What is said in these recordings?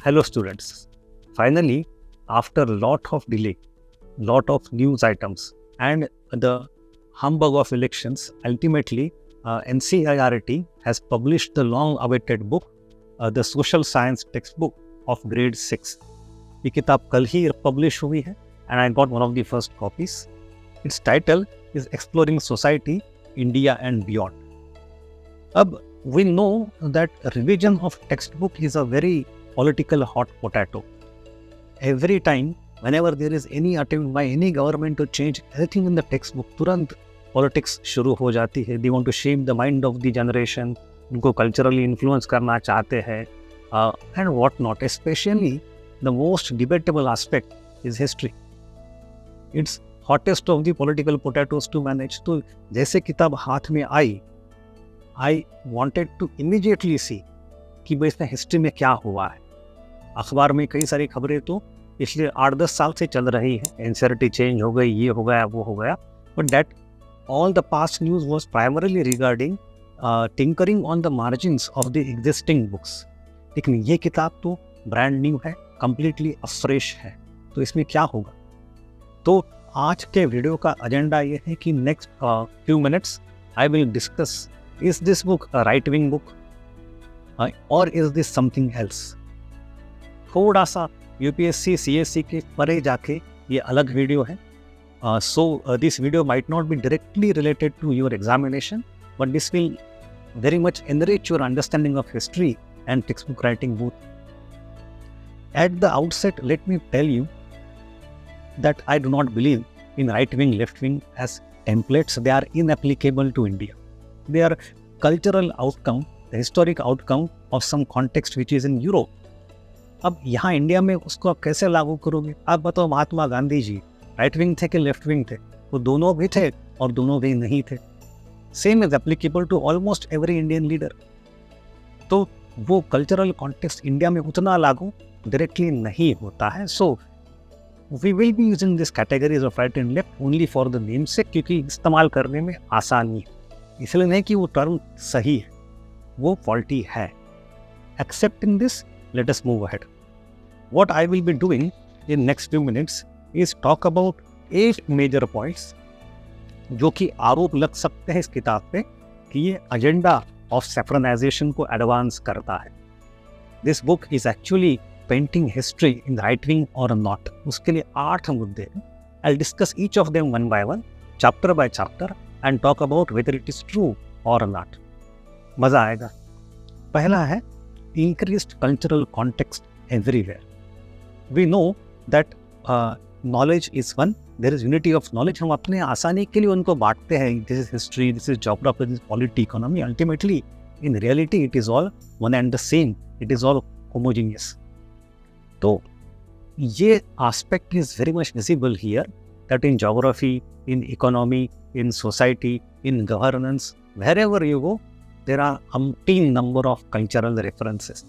Hello students. Finally, after lot of delay, lot of news items and the humbug of elections, ultimately NCERT has published the long-awaited book, the Social Science Textbook of Grade 6. ये किताब कल ही publish हुई है and I got one of the first copies. Its title is Exploring Society, India and Beyond. अब we know that revision of textbook is a very political hot potato. Every time, whenever there is any attempt by any government to change anything in the textbook, तुरंत politics शुरू हो जाती है. They want to shape the mind of the generation. उनको culturally influence करना चाहते हैं and what not. Especially the most debatable aspect is history. It's hottest of the political potatoes to manage. तो जैसे किताब हाथ में आई, I wanted to immediately see कि भाई इसमें हिस्ट्री में क्या हुआ है. अखबार में कई सारी खबरें तो पिछले 8-10 साल से चल रही है. एनसीईआरटी चेंज हो गई, ये हो गया, वो हो गया. But that all the past news was primarily regarding tinkering on the margins of the existing books. लेकिन ये किताब तो ब्रांड न्यू है, कम्प्लीटली फ्रेश है. तो इसमें क्या होगा? तो आज के वीडियो का एजेंडा ये है कि next few minutes I will discuss is this book a right wing book और इज दिस समथिंग एल्स. थोड़ा सा यूपीएससी सीएससी के परे जाके ये अलग वीडियो है. So this video might not be directly related to your examination, but this will very much enrich your understanding of history and textbook writing both. At the outset, let me tell you that I do not believe in right wing, left wing as templates. They are inapplicable to India. They are cultural outcome, the historic outcome of some context which is in Europe. अब यहाँ India में उसको आप कैसे लागू करोगे? आप बताओ, महात्मा गांधी जी राइट विंग थे कि लेफ्ट विंग थे? वो दोनों भी थे और दोनों भी नहीं थे. Same is applicable to almost every Indian leader. तो वो कल्चरल कॉन्टेक्स्ट इंडिया में उतना लागू डायरेक्टली नहीं होता है. So we will be using this categories of right and left only for the name से, क्योंकि इस्तेमाल करने में आसानी है. इसलिए नहीं कि वो टर्म सही है, वो फॉल्टी है. Accepting this, let us move ahead. What I will be doing in next few minutes is talk about 8 major points जो कि आरोप लग सकते हैं इस किताब पे कि ये एजेंडा ऑफ सेफ्रनाइजेशन को एडवांस करता है. This book is actually painting history in right wing और नॉट. उसके लिए 8 मुद्दे हैं. I discuss each of them one by one, chapter by chapter, and talk about whether it is true और not. मजा आएगा. पहला है increased cultural context everywhere. We know that knowledge is one. There is unity of knowledge. हम अपने आसानी के लिए उनको बांटते हैं. This is history, this is geography, this is polity, economy. Ultimately, in reality, it is all one and the same. It is all homogeneous. तो ये aspect is very much visible here. That in geography, in economy, in society, in governance, wherever you go, there are umpteen number of cultural references.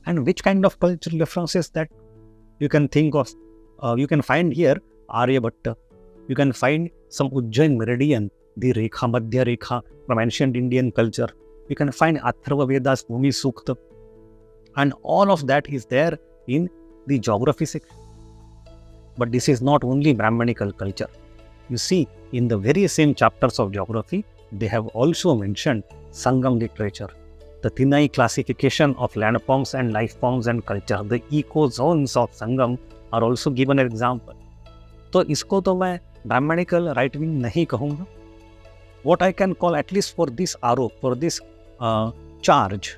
And which kind of cultural references that you can think of? You can find here Aryabhatta. You can find some Ujjain meridian, the Rekha, Madhya Rekha from ancient Indian culture. You can find Atharva Veda's Bhumi Sukta. And all of that is there in the geography section. But this is not only Brahmanical culture. You see, in the very same chapters of geography, they have also mentioned Sangam literature, the Thinai classification of landforms and life forms and culture, the eco-zones of Sangam are also given an example. तो इसको तो मैं Brahmanical right wing नहीं कहूँगा. What I can call, at least for this आरोप, for this charge,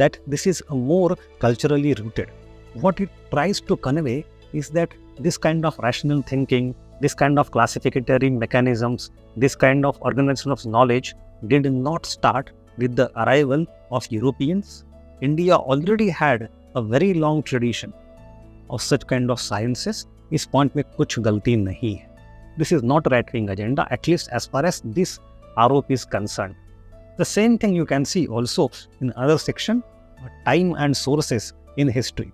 that this is more culturally rooted. What it tries to convey is that this kind of rational thinking, this kind of classificatory mechanisms, this kind of organization of knowledge did not start with the arrival of Europeans. India already had a very long tradition of such kind of sciences. इस point में कुछ गलती नहीं है. This is not right wing agenda, at least as far as this आरोप is concerned. The same thing you can see also in other section, time and sources in history.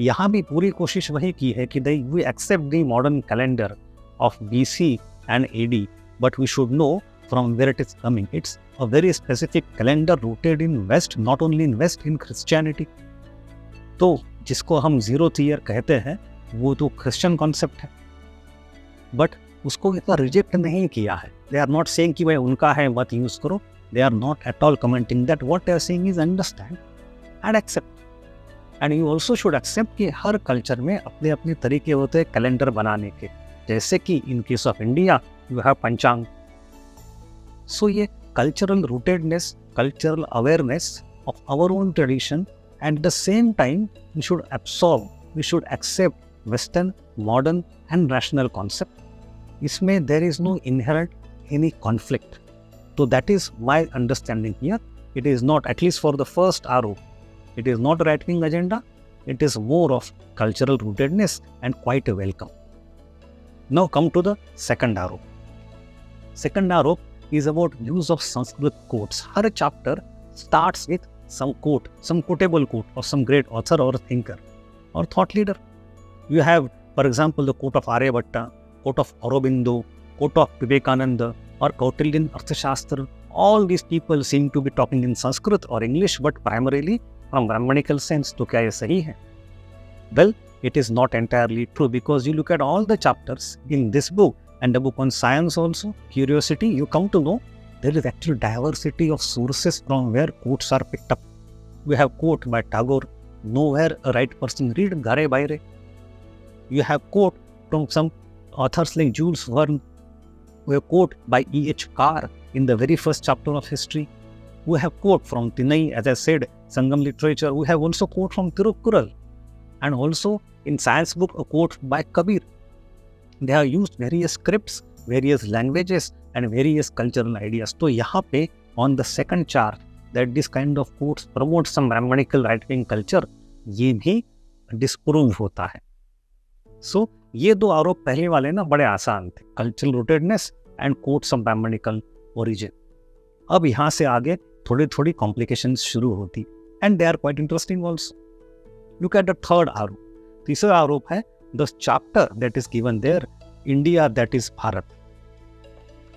यहाँ भी पूरी कोशिश वही की है कि we accept the modern calendar of BC and AD, but we should know from where it is coming. It's a very specific calendar rooted in West, not only in West, in Christianity. तो जिसको हम zeroth year कहते हैं वो तो Christian concept है, but उसको इतना रिजेक्ट नहीं किया है. दे आर नॉट सेइंग कि भाई उनका है मत यूज़ करो. They are not at all commenting that. What they are saying is understand and accept. And you also should accept कि हर कल्चर में अपने अपने तरीके होते हैं कैलेंडर बनाने के. जैसे कि in case of India you have panchang. So ये cultural rootedness, cultural awareness of our own tradition, at the same time we should absorb, we should accept western, modern and rational concept. इसमें there is no inherent any conflict. तो that is my understanding here. It is not, at least for the first आरोप, it is not a right-wing agenda. It is more of cultural rootedness and quite a welcome. Now come to the second arop. Second arop is about use of Sanskrit quotes. Her chapter starts with some quote, some quotable quote of some great author or thinker or thought leader. You have, for example, the quote of Aryabhatta, quote of Aurobindo, quote of Vivekananda or Kautilyan Arthashastra. All these people seem to be talking in Sanskrit or English, but primarily from Brahmanical sense. तो क्या ये सही है? Well, it is not entirely true, because you look at all the chapters in this book and the book on science also, curiosity, you come to know there is actually diversity of sources from where quotes are picked up. We have quote by Tagore, nowhere a right person read Gare Baire. You have quote from some authors like Jules Verne. We have quote by E.H. Carr in the very first chapter of history. We have quote from Tinai, as I said, Sangam literature. We have also quote from Tirukkural, and also in science book a quote by Kabir. They have used various scripts, various languages and various cultural ideas. तो यहाँ पे on the second chart that this kind of quotes promote some Brahmanical right-wing culture, ये भी disprove होता है. So ये दो आरोप पहले वाले ना बड़े आसान थे, cultural rootedness and quotes of Brahmanical origin. अब यहाँ से आगे थोड़ी थोड़ी कॉम्प्लिकेशंस शुरू होती, and they are quite interesting also. Look at the third आरोप. तीसरा आरोप है the chapter that is given there, India that is Bharat.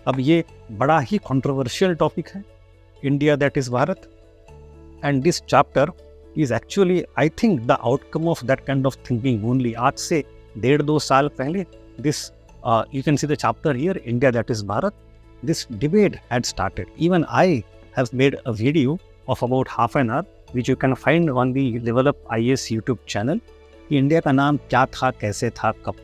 अब ये बड़ा ही कंट्रोवर्शियल टॉपिक है, India that is Bharat. And this chapter is actually, I think, the outcome of that kind of thinking only. आज से 1.5-2 साल पहले this you can see the chapter here, India that is Bharat. This debate had started. Even I have made a video of about half an hour, which you can find on the Level Up IAS YouTube channel. कि India का नाम क्या था, कैसे था, कब.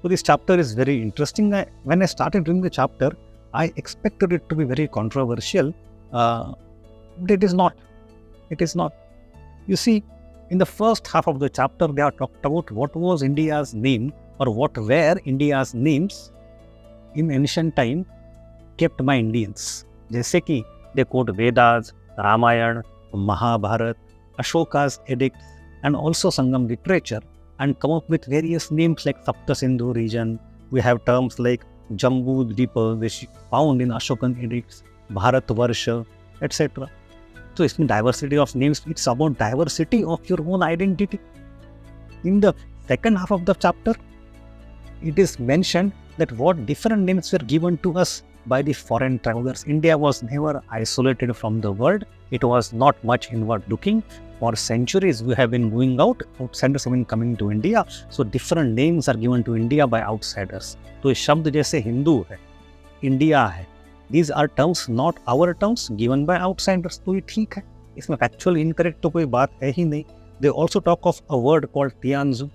So this chapter is very interesting. When I started reading the chapter, I expected it to be very controversial, but it is not. It is not. You see, in the first half of the chapter, they are talked about what was India's name, or what were India's names in ancient time kept by Indians. जैसे कि they quote Vedas, Ramayana, Mahabharata, Ashoka's edicts, and also Sangam literature, and come up with various names like Sapta Sindhu region. We have terms like Jambu Dvipa, which found in Ashokan edicts, Bharatvarsha, etc. So इसमें diversity of names, it's about diversity of your own identity. In the second half of the chapter, it is mentioned that what different names were given to us by the foreign travelers. India was never isolated from the world. It was not much inward looking. For centuries we have been going out, outsiders have been coming to India. So different names are given to India by outsiders. तो ये शब्द जैसे हिंदू है, India है, these are terms not our terms given by outsiders. तो ये ठीक है, इसमें factual incorrect तो कोई बात है ही नहीं. They also talk of a word called Tianzu.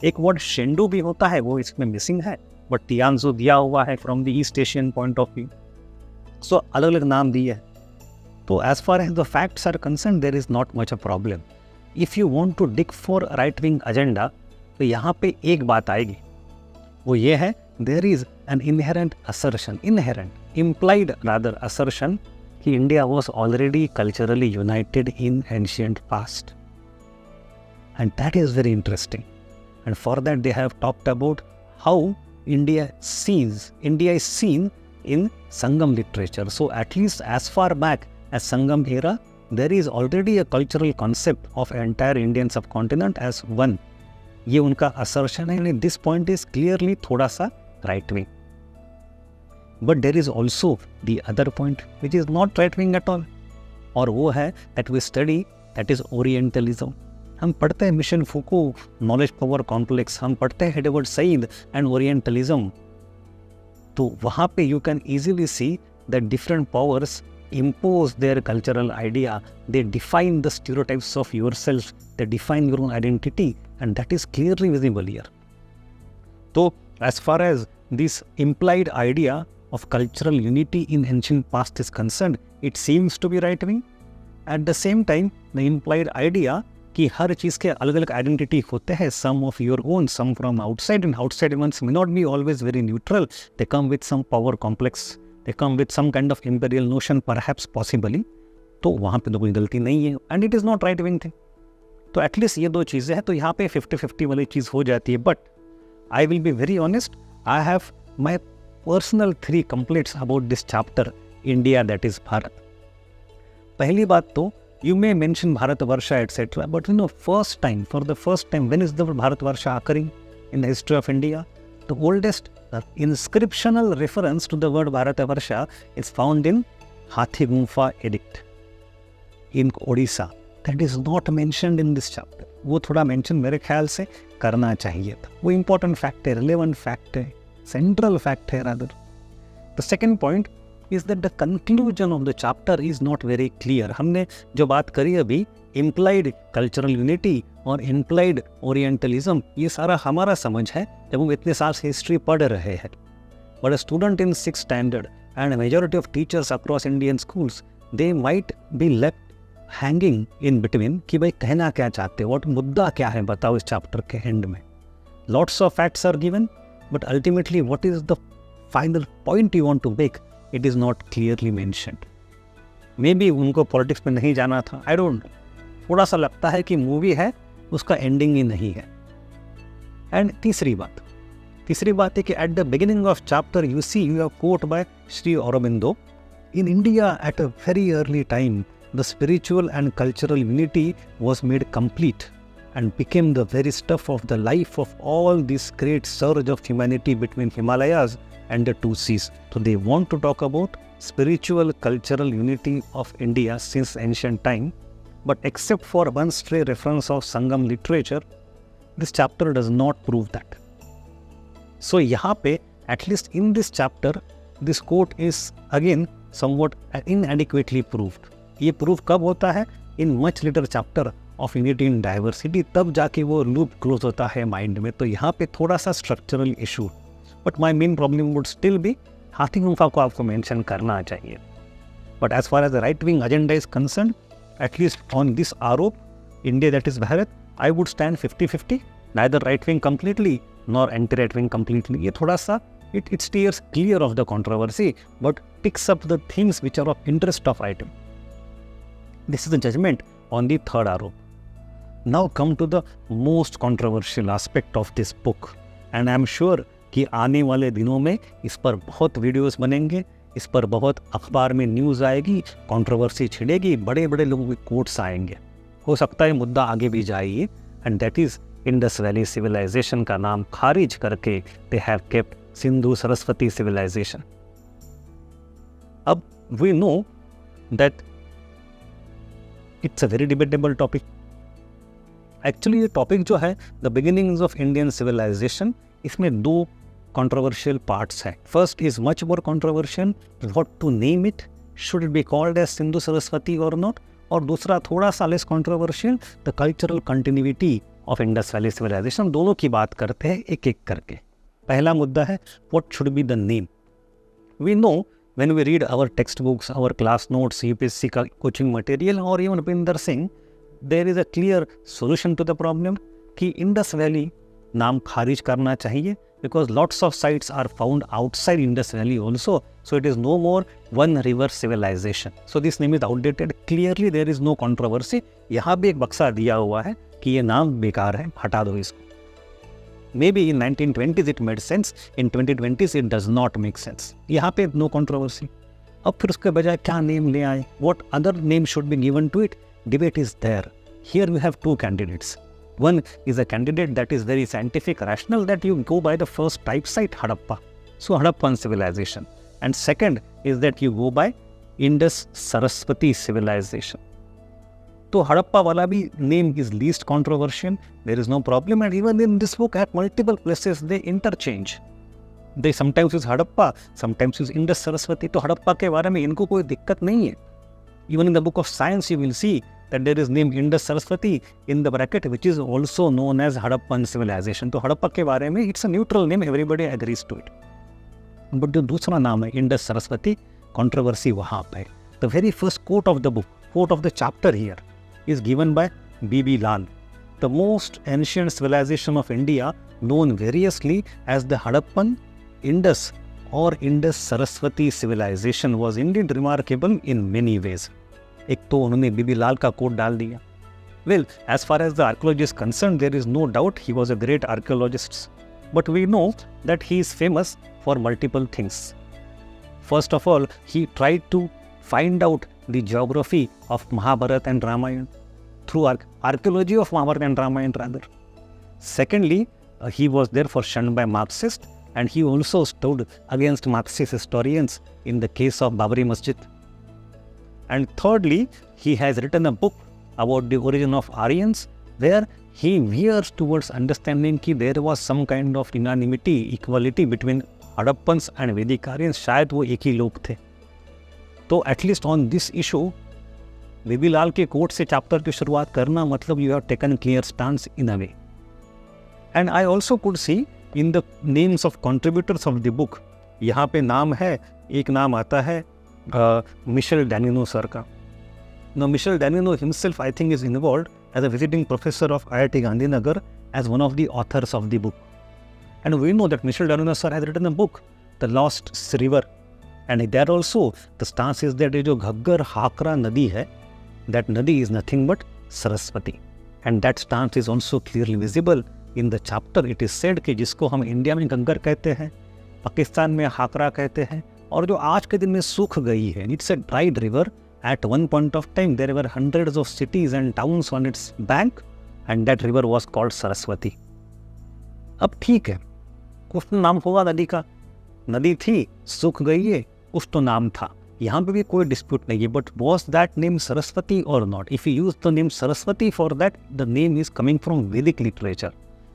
एक वर्ड शेंडू भी होता है, वो इसमें मिसिंग है, बट तियानजू दिया हुआ है from the East Asian point of view. So अलग अलग नाम दिए हैं. तो as far as the facts are concern, there is not much a problem. If you want to dig for right wing agenda, तो यहाँ पे एक बात आएगी, वो ये है, there is an inherent assertion, inherent implied rather assertion कि India was already culturally united in ancient past. And that is very interesting. And for that they have talked about how India is seen in Sangam literature. So at least as far back as Sangam era, there is already a cultural concept of entire Indian subcontinent as one. ये उनका assertion है, and this point is clearly थोड़ा सा right wing. But there is also the other point which is not right wing at all, और वो है that we study, that is Orientalism. हम पढ़ते हैं मिशन फूको, नॉलेज पावर कॉम्प्लेक्स, हम पढ़ते हैं एडवर्ड सईद एंड ओरिएंटलिज्म, तो वहाँ पे you can easily see that different powers impose their cultural idea, they define the stereotypes of yourself, they define your own identity, and that is clearly visible here. So as far as this implied idea of cultural unity in ancient past is concerned, it seems to be right wing. At the same time, the implied idea कि हर चीज़ के अलग अलग identity होते हैं, some of your own, some from outside, and outside ones may not be always very neutral, they come with some power complex, they come with some kind of imperial notion perhaps possibly, तो वहाँ पे तो कोई गलती नहीं है, and it is not right wing thing. तो at least ये दो चीज़ें हैं, तो यहाँ पे 50-50 वाली चीज़ हो जाती है. But I will be very honest, I have my personal 3 complaints about this chapter India that is Bharat. पहली बात तो you may mention Bharatvarsha etc. but for the first time, when is the Bharatvarsha occurring in the history of India? The oldest inscriptional reference to the word Bharatvarsha is found in Hathi Gunfa Edict in Odisha. That is not mentioned in this chapter. वो थोड़ा mention मेरे ख्याल से करना चाहिए था. वो important fact है, relevant fact है, central fact है rather. The second point is that the conclusion of the chapter is not very clear. हमने जो बात करी अभी implied cultural unity और implied orientalism, ये सारा हमारा समझ है जब हम इतने साल से हिस्ट्री पढ़ रहे हैं. But a student in 6th standard and a majority of teachers across Indian schools, they might be left hanging in between कि भाई कहना क्या चाहते हो, मुद्दा क्या है बताओ इस चैप्टर के एंड में. Lots of facts are given, but ultimately what is the final point you want to make? It is not clearly mentioned. Maybe उनको पॉलिटिक्स में नहीं जाना था, I don't know. थोड़ा सा लगता है कि मूवी है उसका एंडिंग ही नहीं है. एंड तीसरी बात है कि at the beginning of chapter you see you have quote by Shri Aurobindo. In India at a very early time the spiritual and cultural unity was made complete and became the very stuff of the life of all this great surge of humanity between Himalayas and the 2 seas. So they want to talk about spiritual cultural unity of India since ancient time, but except for one stray reference of Sangam literature, this chapter does not prove that. So यहाँ पे at least in this chapter this quote is again somewhat inadequately proved. ये proof कब होता है? In much later chapter of unity in diversity, तब जाके वो loop close होता है माइंड में. तो यहाँ पे थोड़ा सा structural issue, but my main problem would still be Hathigumpha को आपको मेंशन करना चाहिए. But as far as the right wing agenda is concern, at least on this आरोप India that is Bharat, I would stand 50-50, neither right wing completely nor anti right wing completely. ये थोड़ा सा it steers clear of the controversy but picks up the things which are of interest of item. This is the judgment on the third आरोप. Now come to the most controversial aspect of this book, and I am sure कि आने वाले दिनों में इस पर बहुत videos बनेंगे, इस पर बहुत अखबार में न्यूज़ आएगी, कंट्रोवर्सी छिड़ेगी, बड़े बड़े लोगों के कोट्स आएंगे. हो सकता है मुद्दा आगे भी जाइए, and that is Indus valley civilisation का नाम खारिज करके they have kept Sindhu Saraswati civilisation. अब we know that it's a very debatable topic. Actually ये टॉपिक जो है the beginnings of Indian civilisation, इसमें 2 कंट्रोवर्शियल पार्ट्स हैं. First is much more controversial, what to name it, should it be called as Sindhu Saraswati और not. और दूसरा थोड़ा सा less controversial, the cultural continuity of Indus valley civilisation. दोनों की बात करते हैं एक एक करके. पहला मुद्दा है what should be the name. We know when we read our text books, our class notes, UPSC का कोचिंग मटेरियल और even Bhupinder Singh, there is a clear solution to the problem कि इंडस वैली नाम खारिज करना चाहिए because lots of sites are found outside Indus Valley also, so it is no more one river civilization, so this name is outdated. Clearly there is no controversy. यहाँ भी एक बक्सा दिया हुआ है कि ये नाम बेकार है, हटा दो इसको. Maybe in 1920s it made sense, in 2020s it does not make sense. यहाँ पे no controversy. अब फिर उसके बजाय क्या नेम ले आए, what other name should be given to it? Debate is there. Here we have 2 candidates. One is a candidate that is very scientific, rational, that you go by the first type site Harappa, so Harappan civilization. And second is that you go by Indus Saraswati civilization. तो हड़प्पा वाला भी name is least controversial, there is no problem, and even in this book at multiple places they interchange, they sometimes use Harappa, sometimes use Indus Saraswati. तो हड़प्पा के बारे में इनको कोई दिक्कत नहीं है। Even in the book of science you will see that there is named Indus Saraswati in the bracket, which is also known as Harappan civilization. तो हड़प्पा के बारे में it's a neutral name, everybody agrees to it. But जो दूसरा नाम है Indus Saraswati, controversy वहाँ पे। The very first quote of the book, quote of the chapter here, is given by B.B. Lal. The most ancient civilization of India, known variously as the Harappan, Indus or Indus Saraswati civilization, was indeed remarkable in many ways. एक तो उन्होंने बीबी लाल का quote डाल दिया। Well, as far as the archaeology is concerned, there is no doubt he was a great archaeologist, but we know that he is famous for multiple things. First of all, he tried to find out the geography of Mahabharata and Ramayana through archaeology of Mahabharata and Ramayana rather. Secondly, he was therefore shunned by Marxists, and he also stood against Marxist historians in the case of Babri Masjid. And thirdly, he has written a book about the origin of Aryans, where he veers towards understanding that there was some kind of unanimity, equality between Hadappans and Vedic Aryans. शायद वो एक ही लोग थे. तो at least on this issue, बीबी लाल के coat से chapter की शुरुआत करना मतलब you have taken clear stance in a way. And I also could see in the names of contributors of the book, यहाँ पे नाम है, एक नाम आता है Michel Danino sir का. Now Michel Danino himself, I think, is involved as a visiting professor of IIT Gandhinagar as one of the authors of the book. And we know that Michel Danino sir has written a book, The Lost River, and there also the stance is that जो घग्गर हाकरा नदी है, that nadi is nothing but Saraswati, and that stance is also clearly visible in the chapter. It is said कि जिसको हम India में घग्गर कहते हैं, पाकिस्तान में हाकरा कहते हैं, और जो आज के दिन में सूख गई है, it's a dried river. At one point of time there were hundreds of cities and towns on its bank, and that river was called Saraswati. अब ठीक है, कुछ तो नाम होगा नदी का, नदी थी, सूख गई है, कुछ तो नाम था, यहाँ पे भी कोई डिस्प्यूट नहीं है. But was that name Saraswati और not? If you use the name Saraswati for that, the name is coming from Vedic literature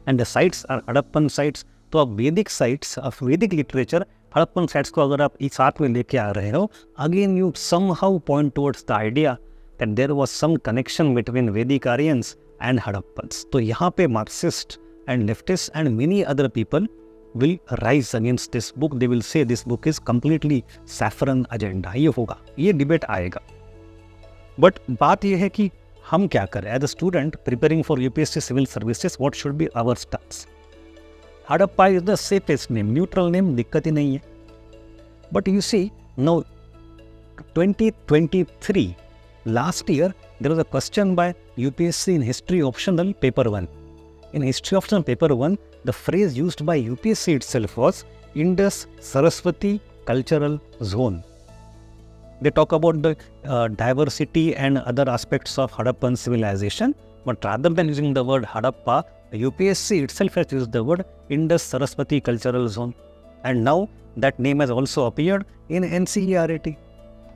and the sites are Harappan sites. तो अब Vedic sites of Vedic literature, Harappan sites को अगर आप एक साथ में लेके आ रहे हो, again you somehow point towards the idea that there was some connection between Vedic Aryans and Harappans. तो यहाँ पे Marxist and leftist and many other people will rise against this book. They will say this book is completely saffron agenda. ये होगा, ये debate आएगा. But बात ये है कि हम क्या करें as a student preparing for UPSC civil services, what should be our stance? Harappa is the safest name, neutral name, दिक्कत ही नहीं है. But you see now 2023, last year there was a question by UPSC in history optional paper 1. In history optional paper 1, the phrase used by UPSC itself was Indus Saraswati Cultural Zone. They talk about the diversity and other aspects of Harappan civilization, but rather than using the word Harappa, the UPSC itself has used the word Indus Saraswati Cultural Zone, and now that name has also appeared in NCERT.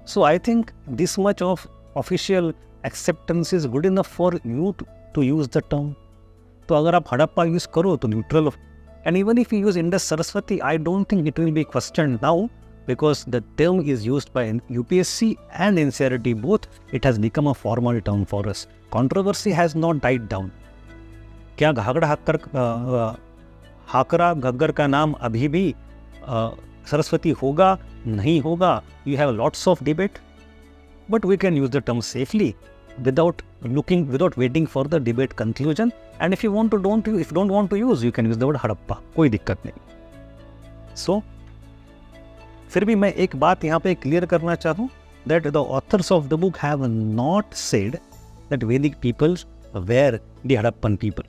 So I think this much of official acceptance is good enough for you to use the term. तो अगर आप Harappa use करो तो neutral हो. And even if you use Indus Saraswati, I don't think it will be question now, because the term is used by UPSC and NCERT both. It has become a formal term for us. Controversy has not died down. क्या हाकरा घग्गर का नाम अभी भी सरस्वती होगा, नहीं होगा? You have lots of debate, but we can use the term safely without waiting for the debate conclusion. And if you don't want to use, you can use the word Harappa, कोई दिक्कत नहीं. So फिर भी मैं एक बात यहाँ पे क्लियर करना चाहूँ, that the authors of the book have not said that Vedic peoples were the Harappan people.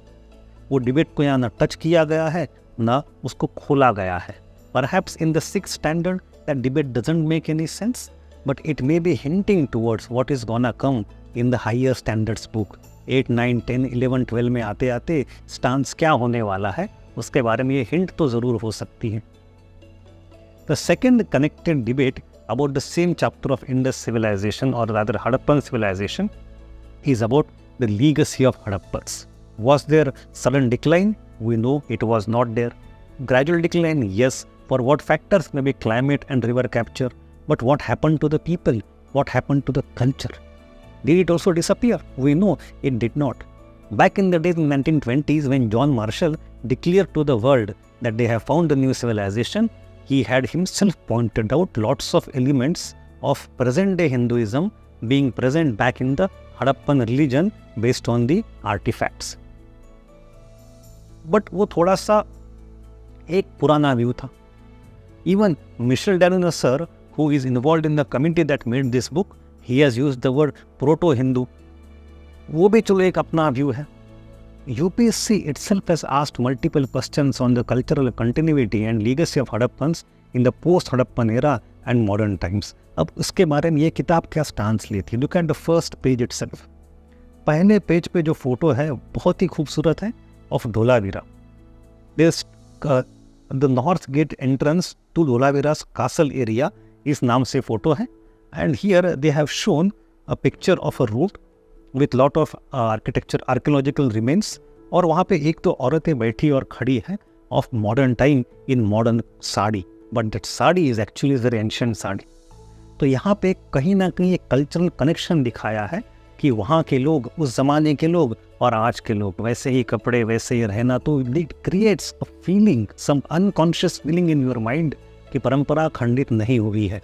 वो डिबेट को यहाँ ना टच किया गया है, ना उसको खोला गया है. Perhaps in the 6th standard that debate doesn't make any sense, but it may be hinting towards what is gonna come in the higher standards book. 8, 9, 10, 11, 12 में आते आते स्टांस क्या होने वाला है, उसके बारे में ये हिंट तो ज़रूर हो सकती है. The second connected debate about the same chapter of Indus civilization, or rather Harappan civilization, is about the legacy of Hadappans. Was there sudden decline? We know it was not there. Gradual decline, yes. For what factors? Maybe climate and river capture. But what happened to the people? What happened to the culture? Did it also disappear? We know it did not. Back in the days in 1920s, when John Marshall declared to the world that they have found a new civilization, he had himself pointed out lots of elements of present-day Hinduism being present back in the Harappan religion based on the artifacts. But वो थोड़ा सा एक पुराना view था. Even Michel Danouna sir, who is involved in the committee that made this book, he has used the word proto-Hindu. वो भी चलो एक अपना व्यू है. UPSC itself has asked multiple questions on the cultural continuity and legacy of Hadappans in the post-Hadappan era and modern times. अब इसके बारे में ये किताब क्या स्टांस लेती है? Look at the first page itself. पहले पेज पे जो फोटो है बहुत ही खूबसूरत है of Dholavira. This the north gate entrance to Dholavira's castle area इस नाम से फोटो है. And here they have shown a picture of a route with lot of archaeological remains. और वहाँ पे एक तो औरतें बैठी और खड़ी है of modern time in modern sari. But that sari is actually very ancient sari. तो यहाँ पे कहीं ना कहीं एक कल्चरल कनेक्शन दिखाया है कि वहाँ के लोग, उस ज़माने के लोग और आज के लोग वैसे ही कपड़े, वैसे ही रहना. तो it creates a feeling, some unconscious feeling in your mind कि परंपरा खंडित नहीं हुई है.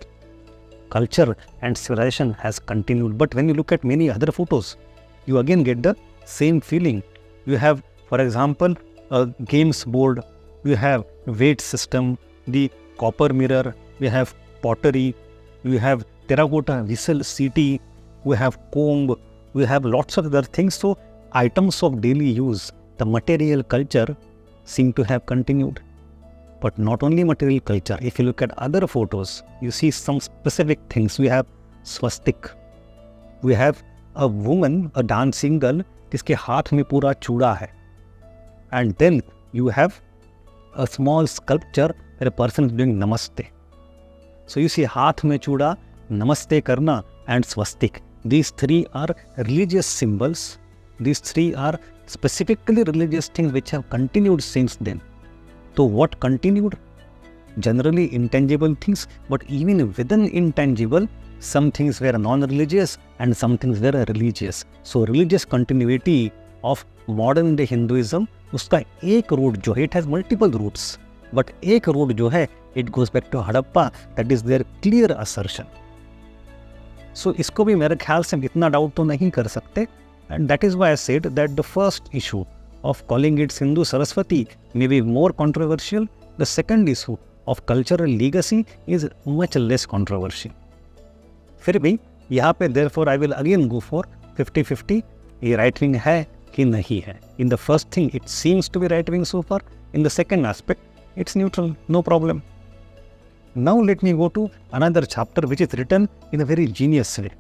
Culture and civilization has continued. But when you look at many other photos, you again get the same feeling. You have, for example, a games board, you have weight system, the copper mirror, you have pottery, you have terracotta vessel city, we have comb, we have lots of other things. So items of daily use, the material culture seem to have continued. But not only material culture, if you look at other photos, you see some specific things. We have swastik. We have a woman, a dancing girl, जिसके हाथ में पूरा चूड़ा है. And then you have a small sculpture where a person is doing namaste. So you see हाथ में चूड़ा, namaste करना and swastik. These three are religious symbols. These three are specifically religious things which have continued since then. So what continued? Generally intangible things, but even within intangible, some things were non-religious and some things were religious. So religious continuity of modern day Hinduism, उसका एक root जो है, it has multiple roots, but एक root जो है, it goes back to Harappa. That is their clear assertion. So इसको भी मेरे ख्याल से इतना डाउट तो नहीं कर सकते. And that is why I said that the first issue of calling it Sindhu Saraswati may be more controversial. The second issue of cultural legacy is much less controversial. फिर भी यहाँ पे therefore I will again go for 50-50. ये right wing है कि नहीं है. In the first thing it seems to be right wing so far. In the second aspect it's neutral, no problem. Now let me go to another chapter which is written in a very genius way.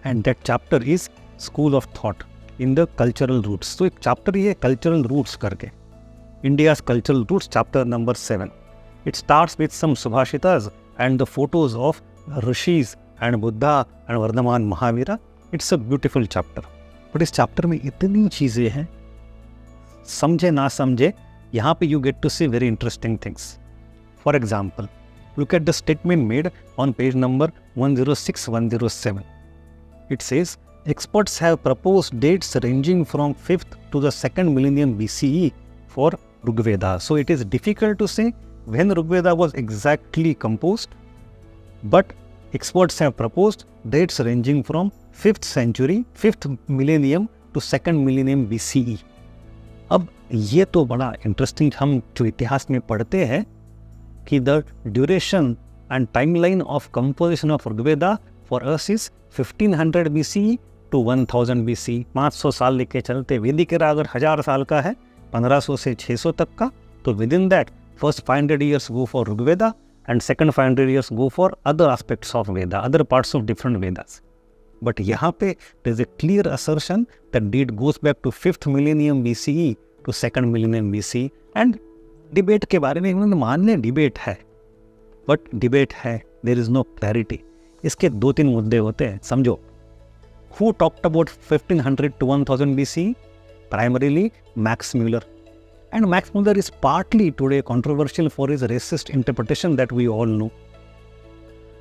And that chapter is School of Thought in the Cultural Roots. So एक chapter ये Cultural Roots करके. India's Cultural Roots, chapter number 7. It starts with some Subhashitas and the photos of Rishis and Buddha and Vardhaman Mahavira. It's a beautiful chapter. But इस chapter में इतनी चीज़ें हैं, समझे ना समझे, यहाँ पे you get to see very interesting things. For example, look at the statement made on page number 106-107. It says, experts have proposed dates ranging from 5th to the 2nd millennium BCE for Rigveda. So it is difficult to say when Rigveda was exactly composed, but experts have proposed dates ranging from 5th century, 5th millennium to 2nd millennium BCE. अब ये तो बड़ा interesting, हम जो इतिहास में पढ़ते हैं कि the duration and timeline of composition of Rigveda for us is 1500 BCE to 1000 BC. 500 साल लेके चलते. वैदिक एरा अगर 1000 साल का है, 1500 से 600 तक का, तो within that first 500 years go for Rigveda and second 500 years go for other aspects of Veda, other parts of different Vedas. But यहाँ पे there is a clear assertion that date goes back to 5th millennium BCE to 2nd millennium BC. And debate के बारे में इन्होंने मान लें, debate है, but debate है, देयर इज नो क्लैरिटी. इसके 2-3 मुद्दे होते हैं. समझो, Who talked about 1500 to 1000 BCE? Primarily Max Muller. And Max Muller is partly today controversial for his racist interpretation that we all know.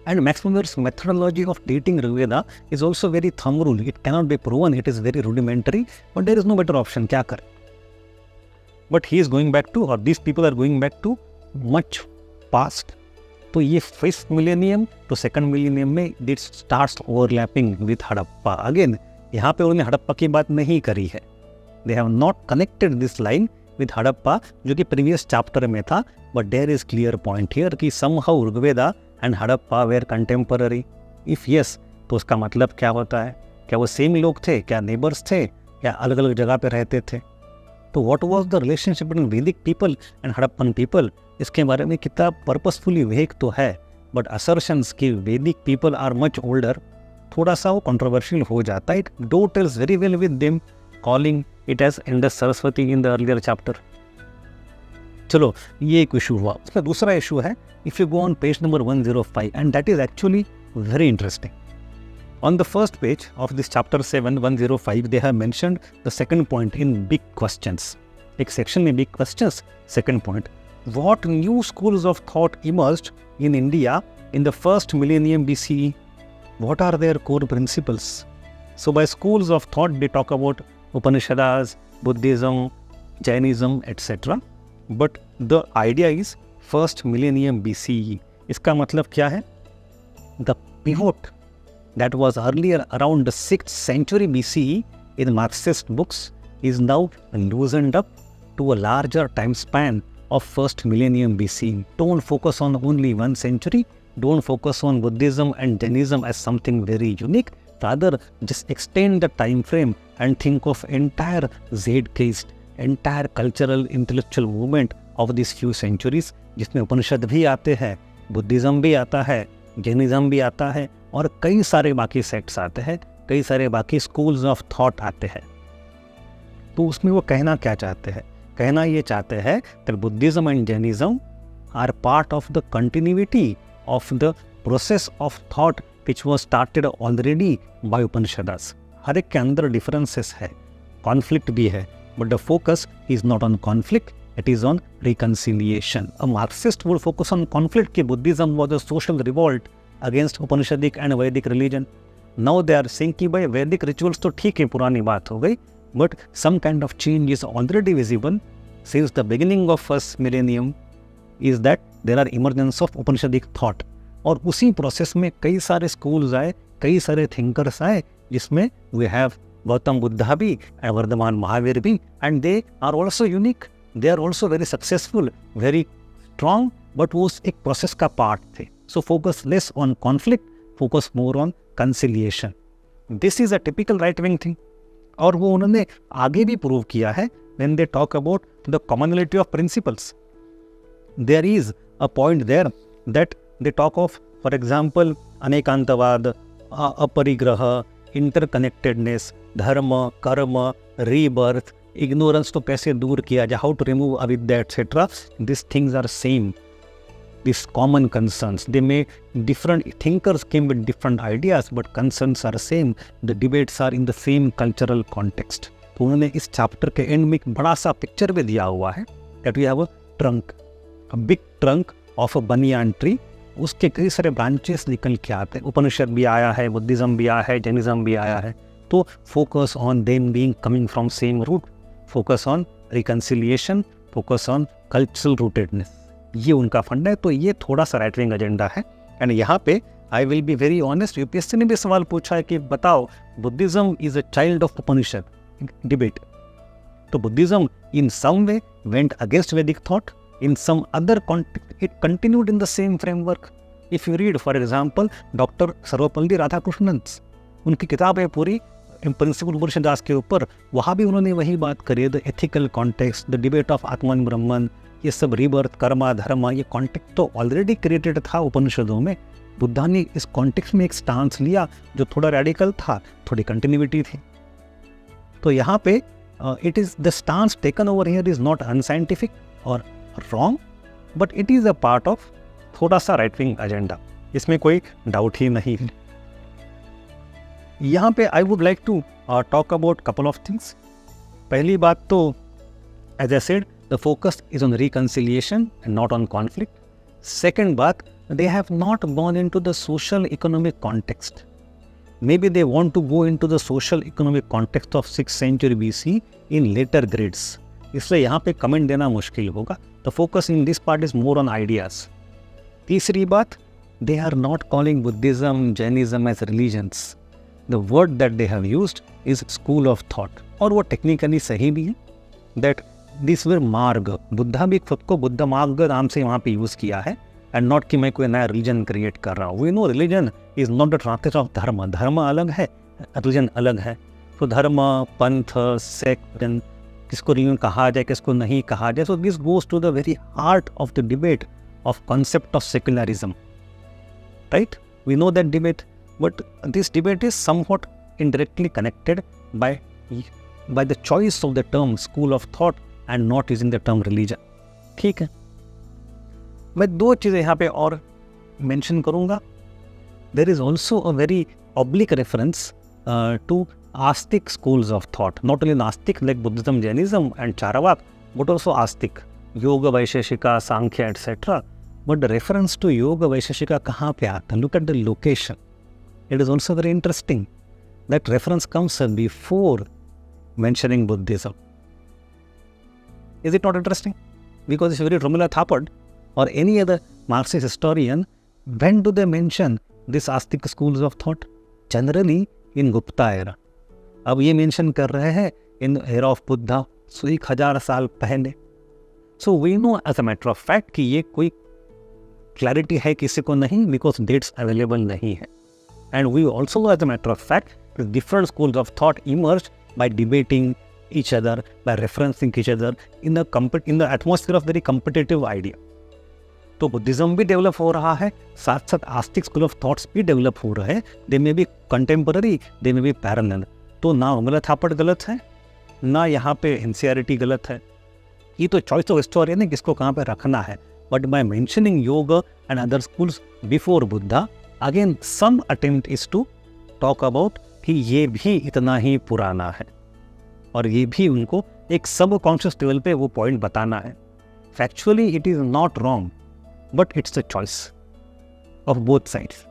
And Max Muller's methodology of dating Rigveda is also very thumb rule. It cannot be proven, it is very rudimentary, but there is no better option. Kya kare? But he is going back to, or these people are going back to much past. तो ये 5th millennium to 2nd millennium में it starts overlapping with Harappa. Again, यहाँ पे उन्होंने हड़प्पा की बात नहीं करी है. They have not connected this line with Harappa, जो कि previous chapter में था. But there is clear point here कि somehow Rigveda and Harappa were contemporary. If yes, तो उसका मतलब क्या होता है? क्या वो सेम लोग थे? क्या नेबर्स थे? या अलग अलग जगह पे रहते थे? तो what was the relationship between Vedic people and Harappan people? इसके बारे में कितना पर्पसफुली वेग तो है, बट असर्शंस कि वैदिक पीपल आर मच ओल्डर थोड़ा सा वो कंट्रोवर्शियल हो जाता है. It do tells very well with them calling it as Indus Saraswati in the earlier chapter. चलो, ये एक इशू हुआ. उसका दूसरा इशू है, if you go on page number 105, and that is actually very interesting. On the first page of this chapter 7, 105, they have mentioned the second point in big questions. एक section में big questions, second point. What new schools of thought emerged in India in the first millennium BCE? What are their core principles? So by schools of thought, they talk about Upanishads, Buddhism, Jainism, etc. But the idea is first millennium BCE. इसका मतलब क्या है? The pivot that was earlier around the 6th century BCE in Marxist books is now loosened up to a larger time span of first millennium BCE. Don't focus on only one century. Don't focus on Buddhism and Jainism as something very unique. Rather, just extend the time frame and think of entire zeitgeist, entire cultural intellectual movement of these few centuries, जिसमें उपनिषद भी आते हैं, Buddhism भी आता है, Jainism भी आता है, और कई सारे बाकी सेक्ट्स आते हैं, कई सारे बाकी स्कूल्स ऑफ थॉट आते हैं. तो उसमें वो कहना क्या चाहते हैं? कहना ये चाहते हैं that Buddhism and Jainism are part of the continuity of the process of thought which was started already by Upanishads. हर एक के अंदर differences है, conflict भी है, but the focus is not on conflict, it is on reconciliation. A Marxist would focus on conflict कि Buddhism was a social revolt against Upanishadic and Vedic religion. Now they are saying कि भाई Vedic rituals तो ठीक है, पुरानी बात हो गई, but some kind of change is already visible since the beginning of first millennium is that there are emergence of Upanishadic thought. और उसी प्रोसेस में कई सारे स्कूल्स आए, कई सारे थिंकर्स आए, जिसमें we have गौतम बुद्धा भी और वर्धमान महावीर भी, and they are also unique, they are also very successful, very strong, but वो एक प्रोसेस का पार्ट थे. So focus less on conflict, focus more on conciliation. This is a typical right-wing thing. और वो उन्होंने आगे भी प्रूव किया है when they talk about the commonality of principles. There is a point there that they talk of, for example, अनेकांतवाद, अपरिग्रह, interconnectedness, dharma, karma, rebirth, ignorance तो कैसे दूर किया जाए, how to remove avidya, etc. These things are same. These common concerns, they may different thinkers came with different ideas, but concerns are same. The debates are in the same cultural context. तो उन्होंने इस chapter के and में एक बड़ा सा picture भी दिया हुआ है that we have a trunk, a big trunk of a banyan tree. उसके कई सारे ब्रांचेस निकल के आते हैं. उपनिषद भी आया है, बुद्धिज्म भी आया है, जैनिज्म भी आया है. तो focus on them being coming from same root, focus on reconciliation, focus on cultural rootedness, ये उनका फंड है. तो ये थोड़ा सा राइट विंग एजेंडा है. एंड यहाँ पे I will be very honest, UPSC ने भी सवाल पूछा है कि बताओ Buddhism is a child of Upanishad debate. तो Buddhism in some way went against Vedic thought, in some other context it continued in the same framework. If you read for example doctor Sarvepalli Radhakrishnan, उनकी किताब है पूरी प्रिंसिपल उपनिषदास के ऊपर, वहाँ भी उन्होंने वही बात करी, the ethical context, the debate of आत्मन ब्रह्मन, ये सब रीबर्थ, कर्मा, धर्मा, ये कॉन्टेक्स्ट तो ऑलरेडी क्रिएटेड था उपनिषदों में. बुद्धा ने इस कॉन्टेक्स्ट में एक स्टांस लिया जो थोड़ा रेडिकल था, थोड़ी कंटिन्यूटी थी. तो यहाँ पे it is the stance taken over here is not unscientific और wrong, but it is a part of थोड़ा सा राइट विंग एजेंडा, इसमें कोई डाउट ही नहीं है. यहाँ पे I would like to talk about couple of things. पहली बात तो, as I said, the focus is on reconciliation and not on conflict. Second बात, they have not gone into the social economic context. Maybe they want to go into the social economic context of 6th century BC in later grades. इसलिए यहाँ पे comment देना मुश्किल होगा. The focus in this part is more on ideas. तीसरी बात, they are not calling Buddhism, Jainism as religions. The word that they have used is school of thought. और वो टेक्निकली सही भी है. That this were मार्ग, बुद्धा भी खुद को बुद्ध मार्ग नाम से वहाँ पे यूज़ किया है. एंड नॉट कि मैं कोई नया रिलीजन क्रिएट कर रहा हूँ. We know religion is not the translation of dharma. धर्म अलग है, रिलीजन अलग है. तो धर्म, पंथ, सेक्ट, किसको रिलीजन कहा जाए, किसको नहीं कहा जाए. So this goes to the very heart of the debate of concept of secularism. Right, we know that debate, but this debate is somewhat indirectly connected by the choice of the term school of thought and not using the term religion. ठीक है, मैं दो चीज़ें यहाँ पे और mention करूँगा. There is also a very oblique reference to astik schools of thought. Not only nastik like Buddhism, Jainism and Charvaka, but also astik, Yoga Vaisheshika, Sankhya etcetera. But reference to Yoga Vaisheshika कहाँ पे आता है? Look at the location. It is also very interesting that reference comes before mentioning Buddhism. Is it not interesting? Because if you read Romila Thapar or any other Marxist historian, when do they mention this Astic schools of thought? Generally in Gupta era. अब ये mention कर रहे हैं in era of Buddha, so 1000 साल पहले. So we know as a matter of fact कि ये कोई क्लैरिटी है किसी को नहीं, because dates available नहीं है. And we also know as a matter of fact that different schools of thought emerged by debating each other, by referencing each other in the atmosphere of very competitive idea. तो Buddhism भी develop हो रहा है, साथ साथ astik school of thoughts भी develop हो रहे हैं. They may be contemporary, they may be parallel. तो ना रोमिला थापड़ गलत है, ना यहाँ पे एनसीईआरटी गलत है. ये तो चॉइस ऑफ हिस्टोरियन है किसको कहाँ पे रखना है. But by mentioning yoga and other schools before Buddha, again some attempt is to talk about कि ये भी इतना ही पुराना है और ये भी उनको एक सब कॉन्शियस लेवल पे वो पॉइंट बताना है. Factually it is not wrong, but it's the choice of both sides.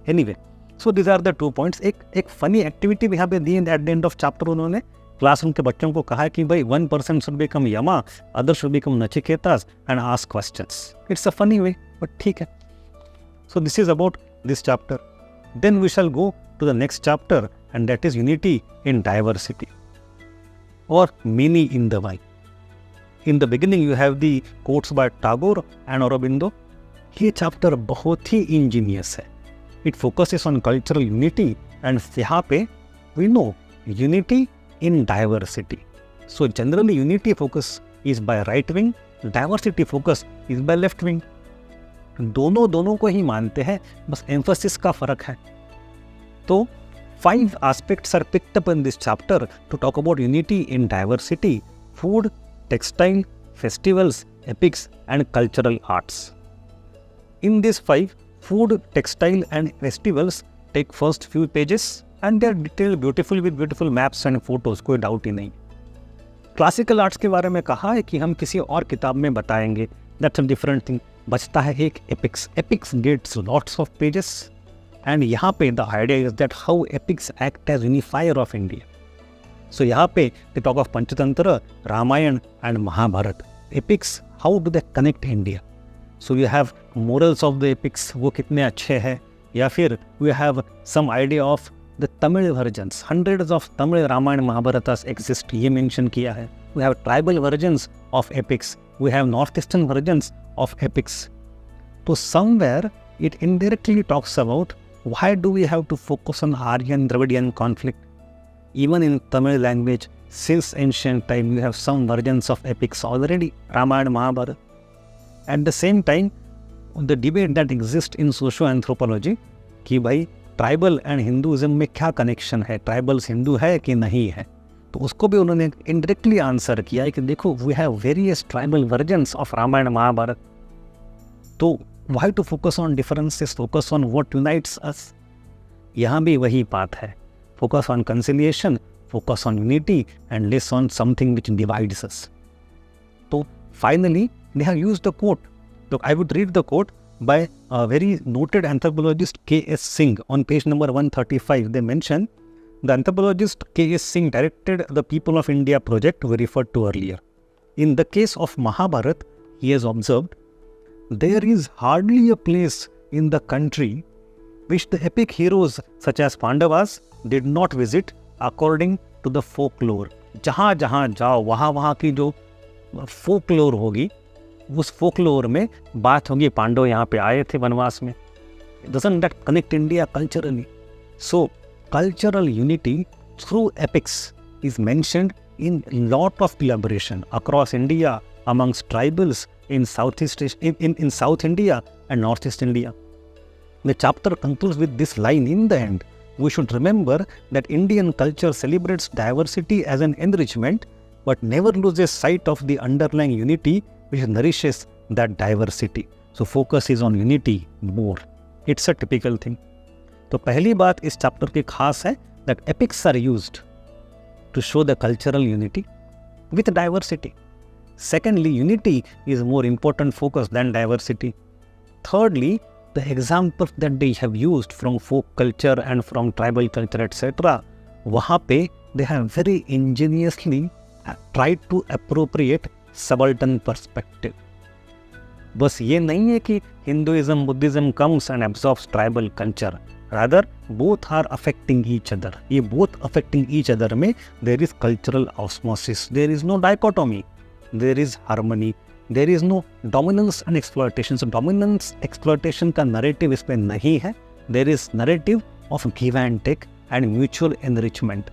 Anyway, so this are the 2 points. एक फनी एक्टिविटी भी यहाँ पे दी at the end of chapter. उन्होंने क्लासरूम के बच्चों को कहा कि भाई 1% should become Yama, other should become Nachiketas and ask questions. It's a funny way, but ठीक है. So this is about this chapter. Then we shell go to the next chapter, and that is unity in diversity or many in the one. In the beginning you have the quotes by Tagore and Aurobindo. ये chapter बहुत ही ingenious है. It focuses on cultural unity and यहाँ पे we know unity in diversity. So generally unity focus is by right wing, diversity focus is by left wing. दोनों को ही मानते हैं, बस emphasis का फर्क है. So, 5 aspects are picked up in this chapter to talk about unity in diversity: food, textile, festivals, epics, and cultural arts. In these 5, food, textile, and festivals take first few pages, and they are detailed beautifully with beautiful maps and photos. कोई doubt ही नहीं. Classical arts के बारे में कहा है कि हम किसी और किताब में बताएंगे. That's a different thing. बचता है एक epics. Epics gets lots of pages. And यहाँ पे the idea is that how epics act as unifier of India. So यहाँ पे they talk of Panchatantra, Ramayana and Mahabharata. Epics, how do they connect India? So you have morals of the epics, वो कितने अच्छे हैं. या फिर we have some idea of the Tamil versions. Hundreds of Tamil Ramayana Mahabharatas exist. ये mention किया है. We have tribal versions of epics. We have northeastern versions of epics. So somewhere it indirectly talks about why do we have to focus on Aryan Dravidian conflict? Even in Tamil language, since ancient time, you have some versions of epics already, Ramayana, Mahabharata. At the same time, the debate that exists in socio-anthropology, कि भाई tribal and Hinduism में क्या connection है, tribals Hindu है कि नहीं है, तो उसको भी उन्होंने इनडायरेक्टली आंसर किया है कि देखो we have various tribal versions of Ramayana Mahabharata. तो why to focus on differences, focus on what unites us? यहाँ भी वही बात है focus on conciliation, focus on unity, and less on something which divides us. So finally, they have used a quote. Look, I would read the quote by a very noted anthropologist K.S. Singh on page number 135. They mention the anthropologist K.S. Singh directed the People of India project we referred to earlier. In the case of Mahabharata, he has observed, there is hardly a place in the country which the epic heroes such as Pandavas did not visit according to the folklore. जहाँ जहाँ जाओ वहाँ वहाँ की जो folklore होगी, उस folklore में बात होगी पांडव यहाँ पे आए थे वनवास में. Doesn't that connect India culturally? So cultural unity through epics is mentioned in lot of collaboration across India amongst tribals in Southeast in South India and Northeast India. The chapter concludes with this line: in the end, we should remember that Indian culture celebrates diversity as an enrichment, but never loses sight of the underlying unity which nourishes that diversity. So focus is on unity more. It's a typical thing. तो पहली बात इस chapter की खास है that epics are used to show the cultural unity with diversity. Secondly, unity is more important focus than diversity. Thirdly, the examples that they have used from folk culture and from tribal culture etc. वहाँ पे they have very ingeniously tried to appropriate subaltern perspective. बस ये नहीं है कि Hinduism, Buddhism comes and absorbs tribal culture. Rather, both are affecting each other. ये both affecting each other में there is cultural osmosis. There is no dichotomy. There is harmony. There is no dominance and exploitation. So dominance, exploitation का narrative इस पे नहीं है. There is narrative of give and take and mutual enrichment.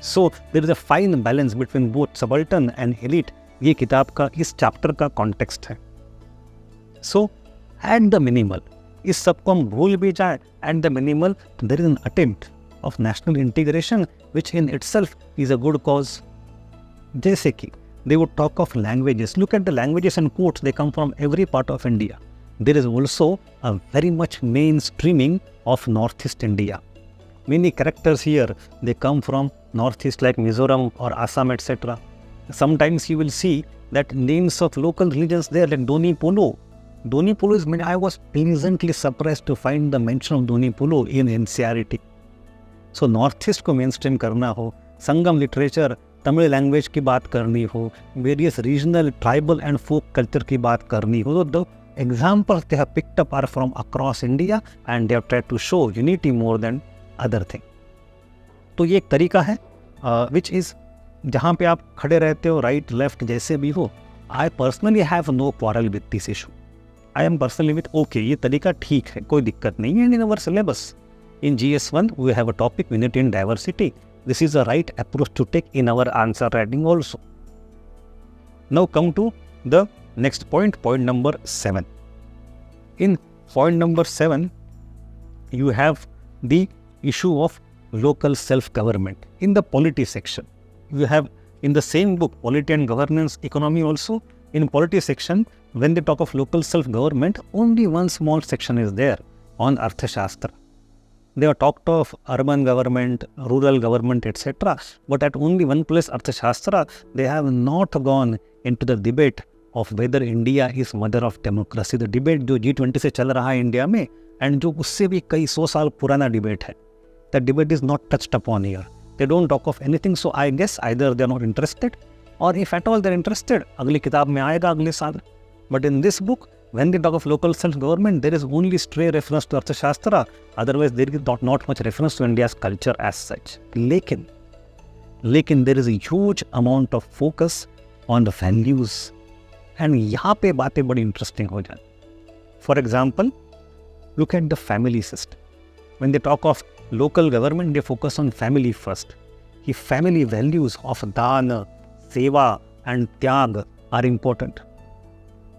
So there is a fine balance between both subaltern and elite. ये किताब का इस chapter का कॉन्टेक्स्ट है. So at the minimal, इस सबको हम भूल भी जाए, at the minimal there is an attempt of national integration which in itself is a good cause. जैसे कि they would talk of languages. Look at the languages and quotes, they come from every part of India. There is also a very much mainstreaming of Northeast India. Many characters here, they come from Northeast like Mizoram or Assam etc. Sometimes you will see that names of local religions there like Doni Polo. Doni Polo is, I was pleasantly surprised to find the mention of Doni Polo in NCERT. So Northeast को mainstream करना हो, संगम literature, Tamil language की बात करनी हो, various regional tribal and folk culture की बात करनी हो, तो the examples they have picked up are from across India and they have tried to show unity more than other thing. तो ये एक तरीका है विच इज़ जहाँ पे आप खड़े रहते हो, राइट लेफ्ट जैसे भी हो. I personally have no quarrel with this issue. I am personally with okay, ये तरीका ठीक है, कोई दिक्कत नहीं है. And in our syllabus in GS1 we have a topic unity and diversity. This is the right approach to take in our answer writing also. Now come to the next point, point number 7. In point number 7, you have the issue of local self-government. In the polity section, you have in the same book, Polity and Governance Economy also, in polity section, when they talk of local self-government, only one small section is there on Arthashastra. They have talked of urban government, rural government, etc. But at only one place, Arthashastra, they have not gone into the debate of whether India is mother of democracy. The debate जो G20 से चल रहा है India में, and जो उससे भी कई 100 साल पुराना debate है, that debate is not touched upon here. They don't talk of anything. So I guess either they are not interested, or if at all they are interested, अगली किताब में आएगा अगले साल. But in this book, when they talk of local self-government, there is only stray reference to Arthashastra. Otherwise, there is not much reference to India's culture as such. Lekin there is a huge amount of focus on the values. And यहाँ पे बातें बड़ी interesting हो जाती. For example, look at the family system. When they talk of local government, they focus on family first. The family values of dana, seva and tyag are important.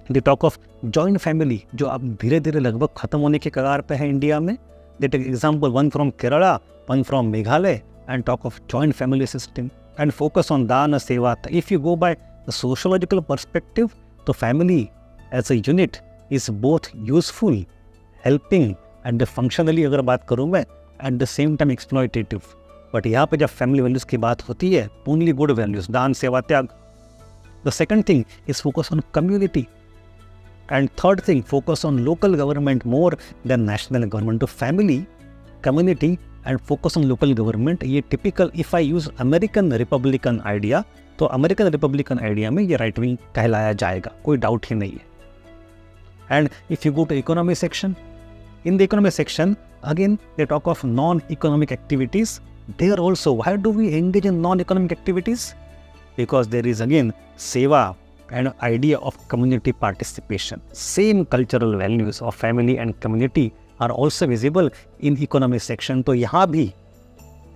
They talk of joint family, जो अब धीरे धीरे लगभग खत्म होने के कगार पे है इंडिया में. They take example one from Kerala, one from Meghalaya, and talk of joint family system and focus on dana, seva. If you go by the sociological perspective, the family as a unit is both useful, helping, and functionally अगर बात करूँ मैं, at the same time exploitative. But यहाँ पे जब family values की बात होती है, only good values, daan seva tyag. The second thing is focus on community. And third thing, focus on local government more than national government. तो family, community and focus on local government, ये typical, if I use American Republican idea, तो American Republican idea में ये right wing कहलाया जाएगा, कोई doubt ही नहीं है. And if you go to economy section, in the economic section, again they talk of non-economic activities. There also, why do we engage in non-economic activities? Because there is again seva and idea of community participation. Same cultural values of family and community are also visible in economic section. तो यहाँ भी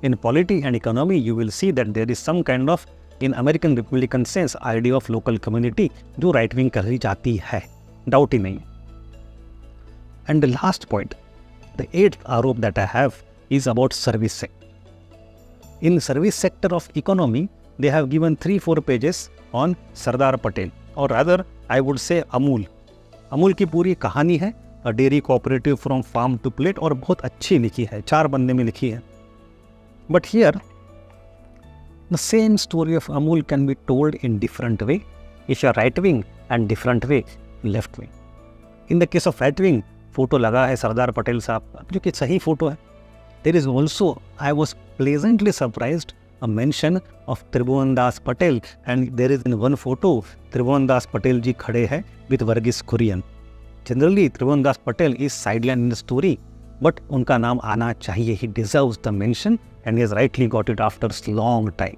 in polity and economy you will see that there is some kind of, in American Republican sense, idea of local community जो right wing कही जाती है, doubt ही नहीं. And the last point, the eighth आरोप that I have is about service sector. In service sector of economy, they have given 3-4 pages on Sardar Patel, or rather I would say Amul. Amul की पूरी कहानी है, a dairy cooperative from farm to plate, और बहुत अच्छी लिखी है, 4 बंदे में लिखी है. But here, the same story of Amul can be told in different way. If you are right wing, and different way left wing. In the case of right wing, photo लगा है सरदार पटेल साहब, जो कि सही फोटो है. There is also, I was pleasantly surprised, a mention of Tribhuvandas Patel, and there is in one photo Tribhuvandas Patel ji खड़े हैं with Verghese Kurien. Generally Tribhuvandas Patel is sideline in the story, but उनका नाम आना चाहिए. He deserves the mention and he has rightly got it after long time.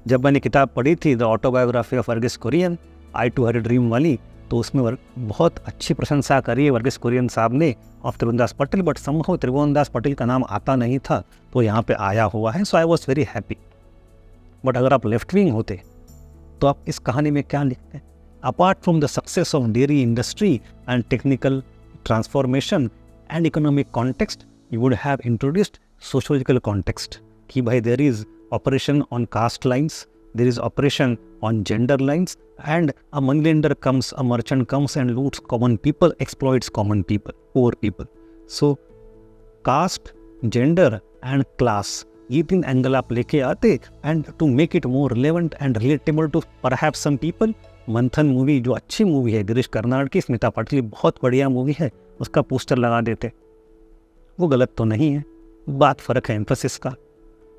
जब मैंने किताब पढ़ी थी the autobiography of Verghese Kurien, I to had a dream वाली, तो उसमें बहुत अच्छी प्रशंसा करी है वर्गीस कुरियन साहब ने of Tribhuvandas Patel, but somehow Tribhuvandas Patel का नाम आता नहीं था, तो यहाँ पे आया हुआ है. So I was very happy. But अगर आप लेफ्ट विंग होते तो आप इस कहानी में क्या लिखते हैं? Apart from the success of dairy industry and technical transformation and economic context, you would have introduced sociological context कि भाई there is operation on caste lines, there is operation on gender lines, and a moneylender comes, a merchant comes and loots common people, exploits common people, poor people. So caste, gender and class, ये 3 angle आप लेके आते, and to make it more relevant and relatable to perhaps some people, मंथन movie जो अच्छी movie है, गिरीश कर्नाड की, स्मिता पाटिल की बहुत बढ़िया मूवी है, उसका पोस्टर लगा देते. वो गलत तो नहीं है, बात फ़र्क है एम्फेसिस का.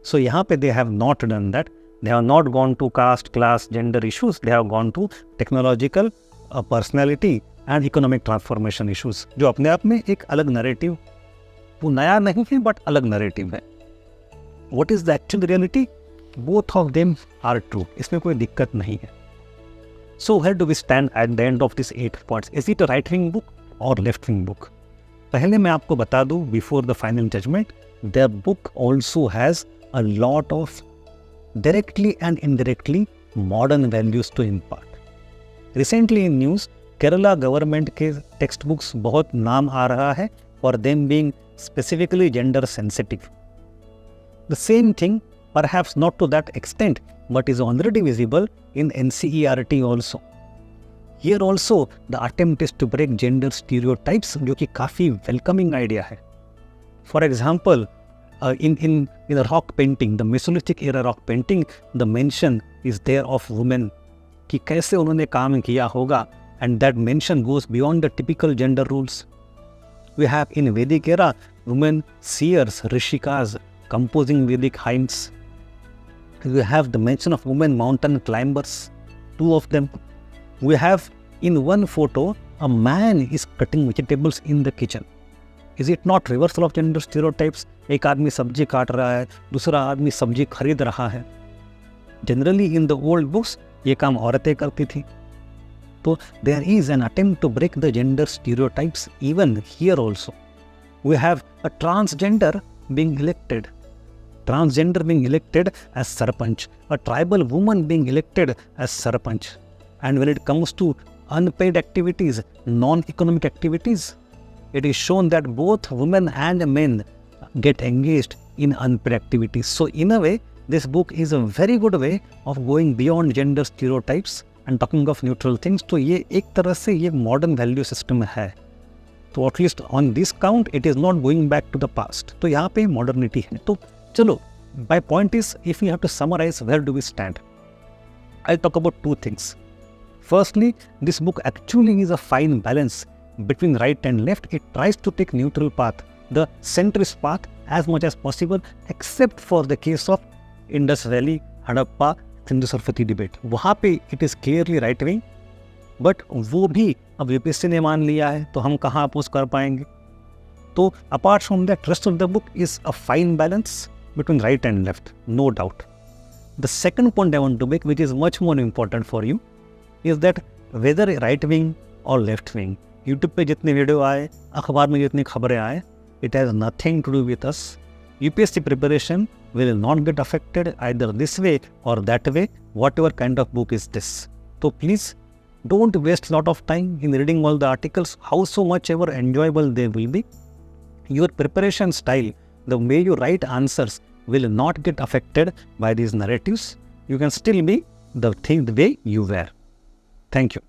सो यहाँ पे they have not done that. They have not gone to caste, class, gender issues. They have gone to technological, personality and economic transformation issues, जो अपने आप में एक अलग नैरेटिव, वो नया नहीं है बट अलग नैरेटिव है. What is the actual reality? Both of them are true. इसमें कोई दिक्कत नहीं है. So where do we stand at the end of these 8 points? Is it a right wing book or left wing book? पहले मैं आपको बता दूं, before the final judgment, the book also has a lot of directly and indirectly modern values to impart. Recently in news, Kerala government के text books बहुत नाम आ रहा है for them being specifically gender sensitive. The same thing, perhaps not to that extent, but is already visible in NCERT also. Here also the attempt is to break gender stereotypes, जो कि काफ़ी welcoming idea है. For example, in the rock painting, the Mesolithic era rock painting, the mention is there of women, कि कैसे उन्होंने काम किया होगा, and that mention goes beyond the typical gender rules. We have in Vedic era women seers, rishikas, composing Vedic hymns. We have the mention of women mountain climbers, 2 of them. We have in one photo a man is cutting vegetables in the kitchen. Is it not reversal of gender stereotypes? एक आदमी सब्जी काट रहा है, दूसरा आदमी सब्जी खरीद रहा है. Generally in the old books ये काम औरतें करती थी. तो there is an attempt to break the gender stereotypes even here also. We have a transgender being elected, transgender being elected as sarpanch, a tribal woman being elected as sarpanch. And when it comes to unpaid activities, non-economic activities, it is shown that both women and men get engaged in unpaid activities. So in a way, this book is a very good way of going beyond gender stereotypes and talking of neutral things. तो ये एक तरह से ये modern value system है. तो at least on this count, it is not going back to the past. तो यहाँ पे modernity है. तो Chalo, my point is, if we have to summarize, where do we stand? I'll talk about two things. Firstly, this book actually is a fine balance between right and left. It tries to take neutral path, the centrist path as much as possible, except for the case of Indus Valley, Harappa, Sindhu Saraswati debate. वहाँ पे it is clearly right wing, but वो भी अब UPSC ने मान लिया है, तो हम कहाँ अपोज कर पाएंगे? तो apart from that, rest of the book is a fine balance between right and left, no doubt. The second point I want to make, which is much more important for you, is that whether right wing or left wing, YouTube पे जितने video आए, अखबार में जितनी खबरें आए, it has nothing to do with us. UPSC preparation will not get affected either this way or that way, whatever kind of book is this. So please don't waste a lot of time in reading all the articles, howsoever enjoyable they will be. Your preparation style, the way you write answers, will not get affected by these narratives. You can still be the way you were. Thank you.